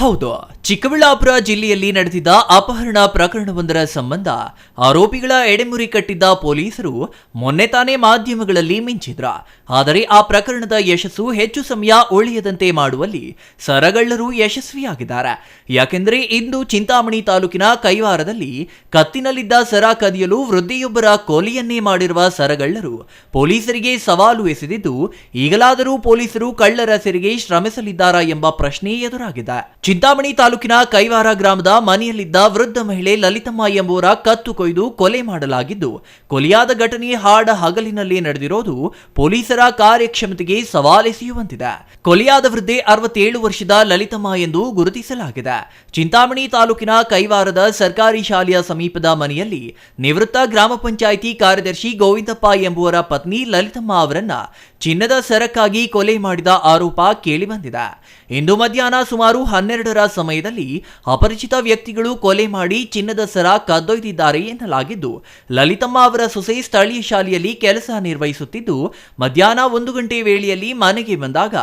ಹೌದು, ಚಿಕ್ಕಬಳ್ಳಾಪುರ ಜಿಲ್ಲೆಯಲ್ಲಿ ನಡೆದಿದ್ದ ಅಪಹರಣ ಪ್ರಕರಣವೊಂದರ ಸಂಬಂಧ ಆರೋಪಿಗಳ ಎಡೆಮುರಿ ಕಟ್ಟಿದ್ದ ಪೊಲೀಸರು ಮೊನ್ನೆ ತಾನೇ ಮಾಧ್ಯಮಗಳಲ್ಲಿ ಮಿಂಚಿದ್ರ. ಆದರೆ ಆ ಪ್ರಕರಣದ ಯಶಸ್ಸು ಹೆಚ್ಚು ಸಮಯ ಉಳಿಯದಂತೆ ಮಾಡುವಲ್ಲಿ ಸರಗಳ್ಳರು ಯಶಸ್ವಿಯಾಗಿದ್ದಾರೆ. ಯಾಕೆಂದರೆ ಇಂದು ಚಿಂತಾಮಣಿ ತಾಲೂಕಿನ ಕೈವಾರದಲ್ಲಿ ಕತ್ತಿನಲ್ಲಿದ್ದ ಸರ ಕದಿಯಲು ವೃದ್ಧೆಯೊಬ್ಬರ ಕೊಲೆಯನ್ನೇ ಮಾಡಿರುವ ಸರಗಳ್ಳರು ಪೊಲೀಸರಿಗೆ ಸವಾಲು ಎಸೆದಿದ್ದು, ಈಗಲಾದರೂ ಪೊಲೀಸರು ಕಳ್ಳರ ಸೆರೆಗೆ ಶ್ರಮಿಸಲಿದ್ದಾರಾ ಎಂಬ ಪ್ರಶ್ನೆ ಎದುರಾಗಿದೆ. ಚಿಂತಾಮಣಿ ತಾಲೂಕಿನ ಕೈವಾರ ಗ್ರಾಮದ ಮನೆಯಲ್ಲಿದ್ದ ವೃದ್ಧ ಮಹಿಳೆ ಲಲಿತಮ್ಮ ಎಂಬುವರ ಕತ್ತು ಕೊಯ್ದು ಕೊಲೆ ಮಾಡಲಾಗಿದ್ದು, ಕೊಲೆಯಾದ ಘಟನೆ ಹಾಡ ಹಗಲಿನಲ್ಲಿ ನಡೆದಿರೋದು ಪೊಲೀಸರ ಕಾರ್ಯಕ್ಷಮತೆಗೆ ಸವಾಲೆಸೆಯುವಂತಿದೆ. ಕೊಲೆಯಾದ ವೃದ್ಧೆ 67 ವರ್ಷದ ಲಲಿತಮ್ಮ ಎಂದು ಗುರುತಿಸಲಾಗಿದೆ. ಚಿಂತಾಮಣಿ ತಾಲೂಕಿನ ಕೈವಾರದ ಸರ್ಕಾರಿ ಶಾಲೆಯ ಸಮೀಪದ ಮನೆಯಲ್ಲಿ ನಿವೃತ್ತ ಗ್ರಾಮ ಪಂಚಾಯಿತಿ ಕಾರ್ಯದರ್ಶಿ ಗೋವಿಂದಪ್ಪ ಎಂಬುವರ ಪತ್ನಿ ಲಲಿತಮ್ಮ ಅವರನ್ನ ಚಿನ್ನದ ಸರಕ್ಕಾಗಿ ಕೊಲೆ ಮಾಡಿದ ಆರೋಪ ಕೇಳಿಬಂದಿದೆ. ಇಂದು ಮಧ್ಯಾಹ್ನ ಸುಮಾರು 12ರ ಸಮಯದಲ್ಲಿ ಅಪರಿಚಿತ ವ್ಯಕ್ತಿಗಳು ಕೊಲೆ ಮಾಡಿ ಚಿನ್ನದ ಸರ ಕದ್ದೊಯ್ದಿದ್ದಾರೆ ಎನ್ನಲಾಗಿದ್ದು, ಲಲಿತಮ್ಮ ಅವರ ಸೊಸೆ ಸ್ಥಳೀಯ ಶಾಲೆಯಲ್ಲಿ ಕೆಲಸ ನಿರ್ವಹಿಸುತ್ತಿದ್ದು, ಮಧ್ಯಾಹ್ನ 1 ಗಂಟೆ ವೇಳೆಯಲ್ಲಿ ಮನೆಗೆ ಬಂದಾಗ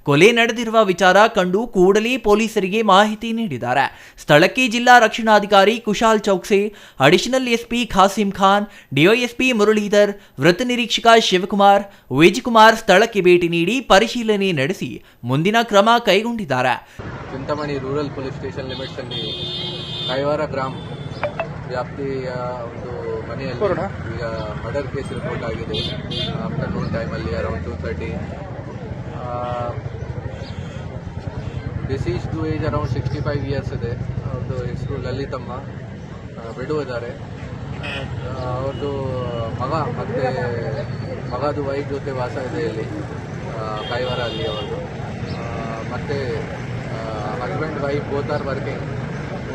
ಕೊಲೆ ನಡೆದಿರುವ ವಿಚಾರ ಕಂಡು ಕೂಡಲೇ ಪೊಲೀಸರಿಗೆ ಮಾಹಿತಿ ನೀಡಿದ್ದಾರೆ. ಸ್ಥಳಕ್ಕೆ ಜಿಲ್ಲಾ ರಕ್ಷಣಾಧಿಕಾರಿ Kushal Chaukse, additional SP Khasim Khan, DySP Muralidhar, ವೃತ್ತ ನಿರೀಕ್ಷಕ ಶಿವಕುಮಾರ್, ವಿಜಯಕುಮಾರ್ ಸ್ಥಳಕ್ಕೆ ಭೇಟಿ ನೀಡಿ ಪರಿಶೀಲನೆ ನಡೆಸಿ ಮುಂದಿನ ಕ್ರಮ ಕೈಗೊಂಡಿದ್ದಾರೆ. Chintamani rural police station limits ಅಲ್ಲಿ ಕೈವಾರ ಗ್ರಾಮ ವ್ಯಾಪ್ತಿಯ ಒಂದು ಮನೆಯಲ್ಲಿ ಈಗ ಮರ್ಡರ್ ಕೇಸ್ ರಿಪೋರ್ಟ್ ಆಗಿದೆ. ಆಫ್ಟರ್ನೂನ್ ಟೈಮಲ್ಲಿ around 2:30. Deceased age around 65 years ಇದೆ. ಅವ್ರದ್ದು ಹೆಸರು ಲಲಿತಮ್ಮ, ಬಿಡುವಿದ್ದಾರೆ. ಅವ್ರದ್ದು ಮಗ ಮತ್ತು ಮಗದು ವೈಫ್ ಜೊತೆ ವಾಸ ಇದೆ ಇಲ್ಲಿ ಕೈವಾರ ಅಲ್ಲಿ ಅವ್ರದ್ದು. ಮತ್ತು husband wife both are working.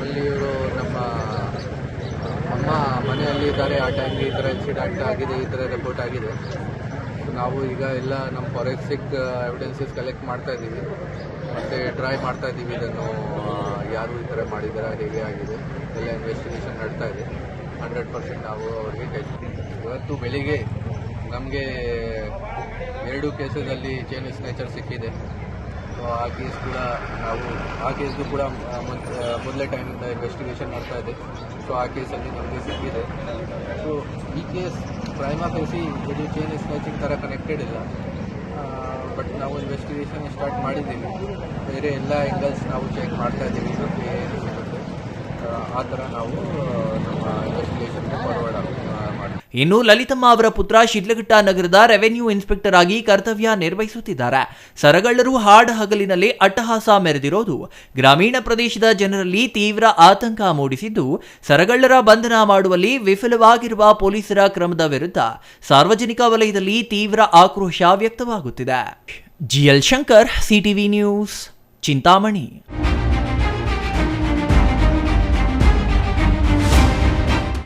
ಅಲ್ಲಿ ಇವರು ನಮ್ಮ ಅಮ್ಮ ಮನೆಯಲ್ಲಿ ಇದ್ದಾರೆ. ಆ ಟೈಮ್ಗೆ ಈ ಥರ ಇನ್ಸಿಡೆಂಟ್ ಆಗಿದೆ, ಈ ಥರ ರಿಪೋರ್ಟ್ ಆಗಿದೆ. ನಾವು ಈಗ ಎಲ್ಲ ನಮ್ಮ ಫಾರೆನ್ಸಿಕ್ ಎವಿಡೆನ್ಸಸ್ ಕಲೆಕ್ಟ್ ಮಾಡ್ತಾ ಇದ್ದೀವಿ ಮತ್ತು ಟ್ರೈ ಮಾಡ್ತಾ ಇದ್ದೀವಿ ಇದನ್ನು ಯಾರು ಈ ಥರ ಮಾಡಿದಾರ, ಹೇಗೆ ಆಗಿದೆ ಎಲ್ಲ ಇನ್ವೆಸ್ಟಿಗೇಷನ್ ನಡ್ತಾ ಇದೆ. 100% ನಾವು ಅವ್ರಿಗೆ ಕೈ. ಇವತ್ತು ಬೆಳಿಗ್ಗೆ ನಮಗೆ 2 ಕೇಸಲ್ಲಿ ಚೈನ್ ಸ್ನ್ಯಾಚರ್ ಸಿಕ್ಕಿದೆ. ಸೊ ಆ ಕೇಸ್ ಕೂಡ ಆ ಕೇಸ್ಗೂ ಕೂಡ ಮೊದಲೇ ಟೈಮಿಂದ ಇನ್ವೆಸ್ಟಿಗೇಷನ್ ಮಾಡ್ತಾ ಇದೆ. ಸೊ ಆ ಕೇಸಲ್ಲಿ ನಮಗೆ ಸಿಕ್ಕಿದೆ. ಸೊ ಈ ಕೇಸ್ ಪ್ರೈಮಾ ಫೇಸಿ ಇದು ಚೈನ್ ಸ್ನ್ಯಾಚಿಂಗ್ ಥರ ಕನೆಕ್ಟೆಡ್ ಇಲ್ಲ. ಬಟ್ ನಾವು ಇನ್ವೆಸ್ಟಿಗೇಷನ್ ಸ್ಟಾರ್ಟ್ ಮಾಡಿದ್ದೀವಿ. ಬೇರೆ ಎಲ್ಲ ಆ್ಯಂಗಲ್ಸ್ ನಾವು ಚೆಕ್ ಮಾಡ್ತಾ ಇದ್ದೀವಿ. ಇದಕ್ಕೆ ಏನು ಸಿಗುತ್ತೆ ಆ ಥರ ನಾವು ನಮ್ಮ ಇನ್ವೆಸ್ಟಿಗೇಷನ್ಗೆ ಫಾರ್ವರ್ಡ್ ಮಾಡ್ತೀವಿ. ಇನ್ನು ಲಲಿತಮ್ಮ ಅವರ ಪುತ್ರ ಶಿಡ್ಲಘಟ್ಟ ನಗರದ ರೆವೆನ್ಯೂ ಇನ್ಸ್ಪೆಕ್ಟರ್ ಆಗಿ ಕರ್ತವ್ಯ ನಿರ್ವಹಿಸುತ್ತಿದ್ದಾರೆ. ಸರಗಳ್ಳರು ಹಾಡ ಹಗಲಿನಲ್ಲಿ ಅಟ್ಟಹಾಸ ಮೆರೆದಿರೋದು ಗ್ರಾಮೀಣ ಪ್ರದೇಶದ ಜನರಲ್ಲಿ ತೀವ್ರ ಆತಂಕ ಮೂಡಿಸಿದ್ದು, ಸರಗಳ್ಳರ ಬಂಧನ ಮಾಡುವಲ್ಲಿ ವಿಫಲವಾಗಿರುವ ಪೊಲೀಸರ ಕ್ರಮದ ವಿರುದ್ಧ ಸಾರ್ವಜನಿಕ ವಲಯದಲ್ಲಿ ತೀವ್ರ ಆಕ್ರೋಶ ವ್ಯಕ್ತವಾಗುತ್ತಿದೆ. GL Shankar, CTV news, Chintamani.